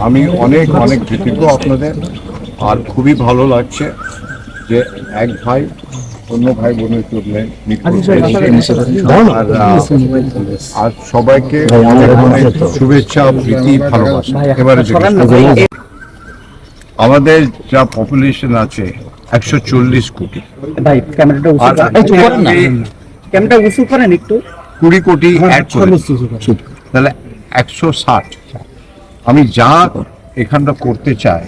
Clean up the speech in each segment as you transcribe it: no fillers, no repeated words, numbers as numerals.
আমি অনেক অনেক কৃতজ্ঞ আপনাদের। আর খুবই ভালো লাগছে যে এক ভাই অন্য ভাই বোনের তুললেন আর সবাইকে অনেক অনেক শুভেচ্ছা, প্রীতি, ভালোবাসা। এবারে আমাদের যা পপুলেশন আছে 140 কোটি, ভাই ক্যামেরাটা উঁচু করেন একটু 20 কোটি অ্যাড করে তাহলে 160। আমি যা এখানটা করতে চাই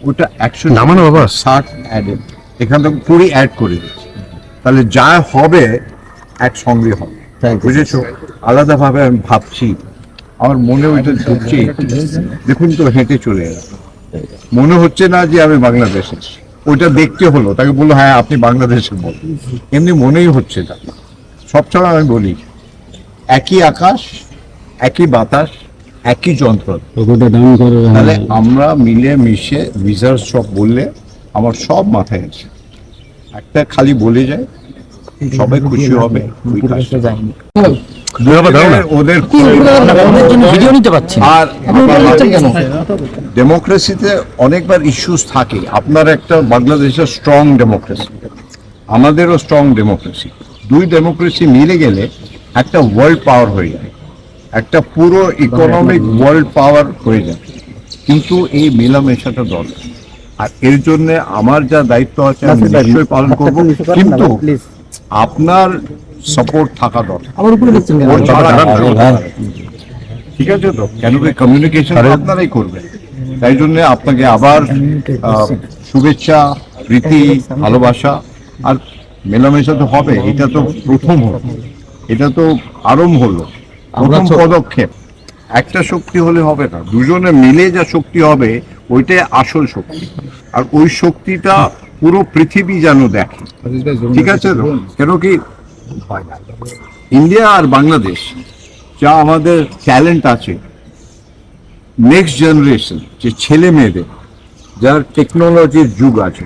ওটা 160 অ্যাডেড, এখান থেকে 20 অ্যাড করে দিচ্ছি, তাহলে যা হবে একসঙ্গে হবে। বুঝেছো? আলাদাভাবে আমি ভাবছি, আমার মনে ওইটা ঢুকছে। দেখুন তো, হেঁটে চলে এলাম, মনে হচ্ছে না যে আমি বাংলাদেশে। ওইটা দেখতে হলো, তাকে বললো হ্যাঁ আপনি বাংলাদেশে বলুন, এমনি মনেই হচ্ছে না। সবসময় আমি বলি একই আকাশ, একই বাতাস, একই যন্ত্র। তাহলে আমরা মিলে মিশে রিসার্চ সব বললে আমার সব মাথায় আছে, একটা খালি বলে যায় সবাই খুশি হবে। ওদের আর ডেমোক্রেসিতে অনেকবার ইস্যুস থাকে। আপনার একটা বাংলাদেশের স্ট্রং ডেমোক্রেসি, আমাদেরও স্ট্রং ডেমোক্রেসি, দুই ডেমোক্রেসি মিলে গেলে একটা ওয়ার্ল্ড পাওয়ার হয়ে যায়, একটা পুরো ইকোনমিক ওয়ার্ল্ড পাওয়ার হয়ে যায়। কিন্তু এই মেলামেশাটা দরকার, আর এর জন্য আমার যা দায়িত্ব আছে আমি নিশ্চয়ই পালন করবো, কিন্তু আপনার সাপোর্ট থাকা দরকার। ঠিক আছে তো? কেন কি কমিউনিকেশন আপনারাই করবেন। তাই জন্য আপনাকে আবার শুভেচ্ছা, প্রীতি, ভালোবাসা। আর মেলামেশা তো হবে, এটা তো প্রথম হলো, এটা তো আরম্ভ হলো, প্রথম পদক্ষেপ। একটা শক্তি হলে হবে না, দুজনে মিলে যা শক্তি হবে ওইটাই আসল শক্তি। আর ওই শক্তিটা পুরো পৃথিবী যেন দেখে। ঠিক আছে তো? কেন কি ইন্ডিয়া আর বাংলাদেশ যা আমাদের ট্যালেন্ট আছে, নেক্সট জেনারেশন যে ছেলে মেয়েদের, যার টেকনোলজির যুগ আছে,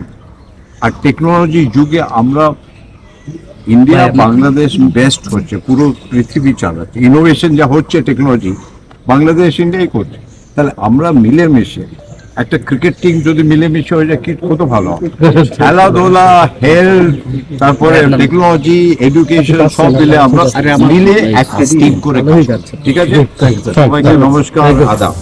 আর টেকনোলজির যুগে আমরা ইন্ডিয়া বাংলাদেশ বেস্ট হচ্ছে, পুরো পৃথিবী চালাচ্ছে। ইনোভেশন যা হচ্ছে টেকনোলজি, বাংলাদেশ ইন্ডিয়াই করছে। তাহলে আমরা মিলেমিশে, একটা ক্রিকেট টিম যদি মিলেমিশে হয়ে যায় কি কত ভালো। খেলাধুলা, হেলথ, তারপরে টেকনোলজি, এডুকেশন সব মিলে আমরা মিলে একটা টিম করে। ঠিক আছে, সবাইকে নমস্কার, আদাব।